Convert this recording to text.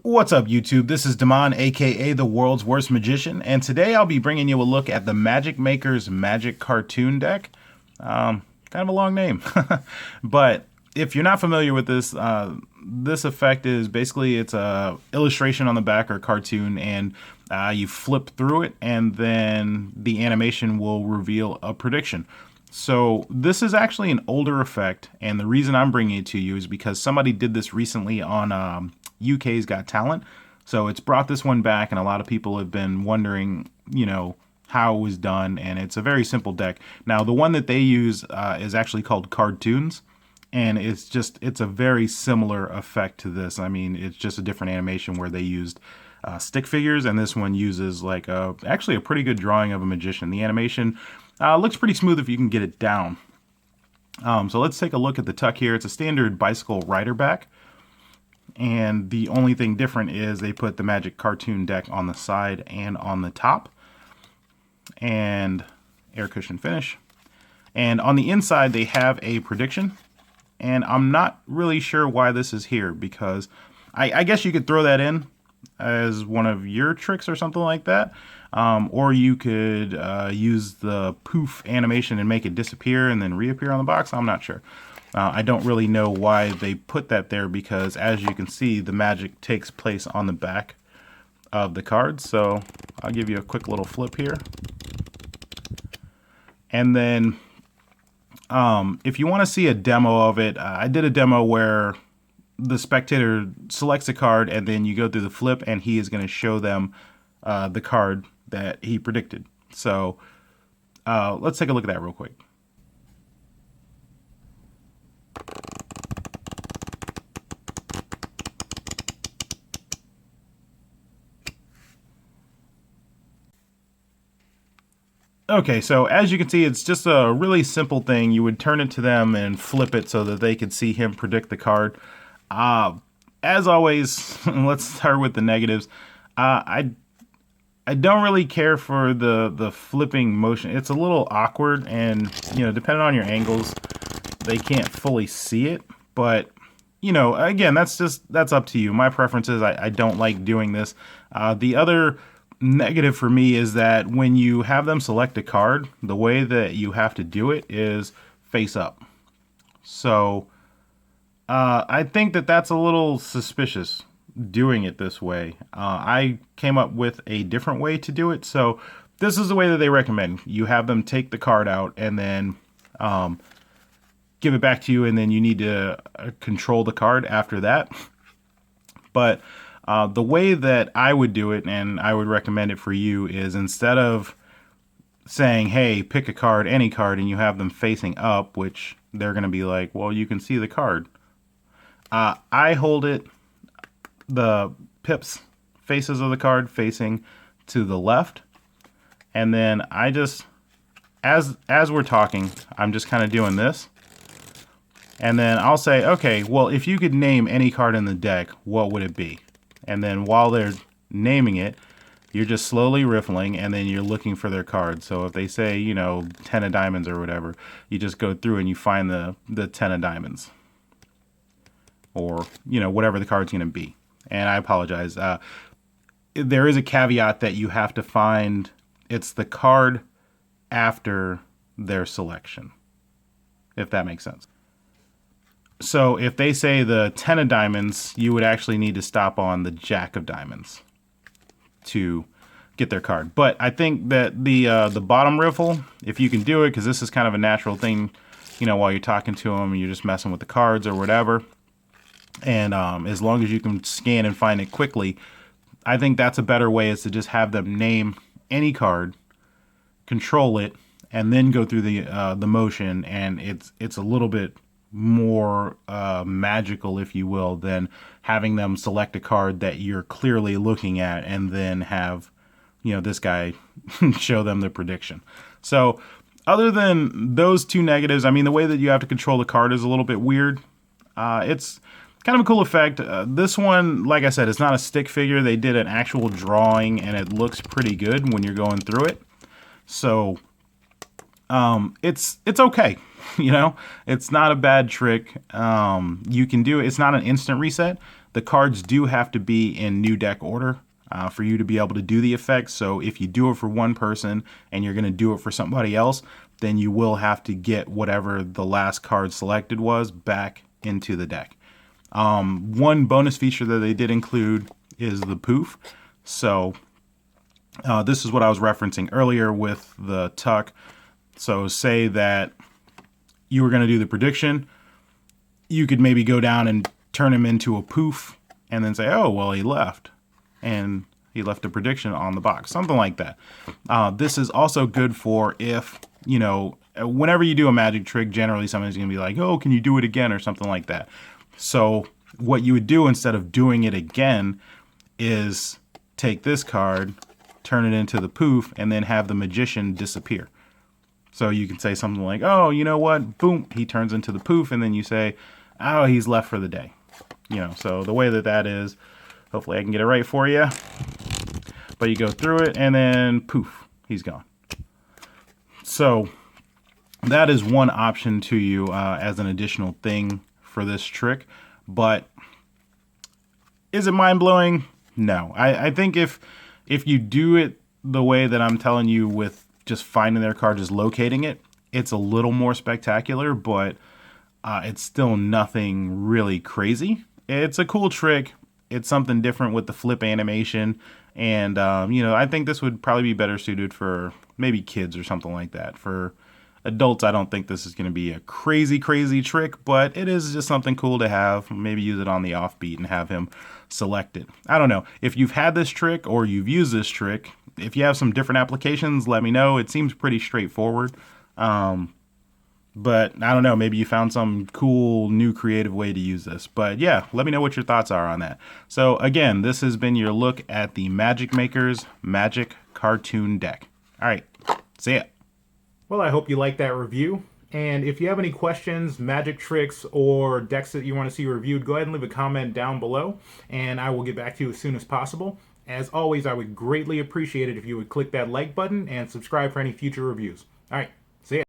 What's up, YouTube? This is Damon, aka the world's worst magician, and today I'll be bringing you a look at the Magic Maker's Magic Cartoon deck. Kind of a long name, but if you're not familiar with this, this effect is basically it's a illustration on the back or cartoon, and you flip through it, and then the animation will reveal a prediction. So this is actually an older effect, and the reason I'm bringing it to you is because somebody did this recently on UK's Got Talent. So it's brought this one back, and a lot of people have been wondering, how it was done, and it's a very simple deck. Now, the one that they use is actually called Cartoons, and it's a very similar effect to this. I mean, it's just a different animation where they used stick figures, and this one uses actually a pretty good drawing of a magician. The animation looks pretty smooth if you can get it down. So let's take a look at the tuck here. It's a standard bicycle rider back. And the only thing different is they put the Magic Cartoon deck on the side and on the top. And air cushion finish. And on the inside they have a prediction. And I'm not really sure why this is here, because I guess you could throw that in as one of your tricks or something like that. Or you could use the poof animation and make it disappear and then reappear on the box. I'm not sure. I don't really know why they put that there, because as you can see, the magic takes place on the back of the cards. So I'll give you a quick little flip here. And then if you want to see a demo of it, I did a demo where the spectator selects a card and then you go through the flip and he is going to show them the card that he predicted. So let's take a look at that real quick. Okay, so as you can see, it's just a really simple thing. You would turn it to them and flip it so that they could see him predict the card. As always, let's start with the negatives. I don't really care for the flipping motion. It's a little awkward, and depending on your angles, they can't fully see it. But again, that's up to you. My preference is I don't like doing this. The other negative for me is that when you have them select a card, the way that you have to do it is face up. So I think that's a little suspicious doing it this way. I came up with a different way to do it. So this is the way that they recommend. You have them take the card out and then give it back to you, and then you need to control the card after that. But the way that I would do it, and I would recommend it for you, is instead of saying, hey, pick a card, any card, and you have them facing up, which they're going to be like, well, you can see the card. I hold it, the pips, faces of the card facing to the left, and then I just, as we're talking, I'm just kind of doing this. And then I'll say, okay, well, if you could name any card in the deck, what would it be? And then while they're naming it, you're just slowly riffling, and then you're looking for their card. So if they say, 10 of diamonds or whatever, you just go through and you find the 10 of diamonds. Or, whatever the card's going to be. And I apologize. There is a caveat that you have to find, it's the card after their selection, if that makes sense. So if they say the 10 of diamonds, you would actually need to stop on the jack of diamonds to get their card. But I think that the bottom riffle, if you can do it, because this is kind of a natural thing, while you're talking to them, you're just messing with the cards or whatever. And as long as you can scan and find it quickly, I think that's a better way, is to just have them name any card, control it, and then go through the motion. And it's a little bit more magical, if you will, than having them select a card that you're clearly looking at and then have this guy show them the prediction. So other than those two negatives, I mean, the way that you have to control the card is a little bit weird. It's kind of a cool effect. This one, like I said, it's not a stick figure. They did an actual drawing, and it looks pretty good when you're going through it. So it's okay. It's not a bad trick. You can do it. It's not an instant reset. The cards do have to be in new deck order for you to be able to do the effect. So if you do it for one person and you're going to do it for somebody else, then you will have to get whatever the last card selected was back into the deck. One bonus feature that they did include is the poof. So this is what I was referencing earlier with the tuck. So say that you were going to do the prediction, you could maybe go down and turn him into a poof and then say, oh, well, he left. And he left a prediction on the box, something like that. This is also good for if, you know, whenever you do a magic trick, generally somebody's going to be like, oh, can you do it again or something like that. So what you would do instead of doing it again is take this card, turn it into the poof, and then have the magician disappear. So you can say something like, oh, you know what? Boom, he turns into the poof, and then you say, oh, he's left for the day. You know, so the way that that is, hopefully I can get it right for you. But you go through it, and then poof, he's gone. So that is one option to you as an additional thing for this trick. But is it mind-blowing? No. I think if you do it the way that I'm telling you with just finding their card, just locating it, it's a little more spectacular, but it's still nothing really crazy. It's a cool trick. It's something different with the flip animation. And, you know, I think this would probably be better suited for maybe kids or something like that. For adults, I don't think this is going to be a crazy, crazy trick, but it is just something cool to have. Maybe use it on the offbeat and have him select it. I don't know. If you've had this trick or you've used this trick, if you have some different applications, let me know. It seems pretty straightforward. But I don't know, maybe you found some cool, new, creative way to use this. But yeah, let me know what your thoughts are on that. So again, this has been your look at the Magic Makers Magic Cartoon Deck. All right, see ya. Well, I hope you liked that review. And if you have any questions, magic tricks, or decks that you want to see reviewed, go ahead and leave a comment down below, and I will get back to you as soon as possible. As always, I would greatly appreciate it if you would click that like button and subscribe for any future reviews. All right, see ya.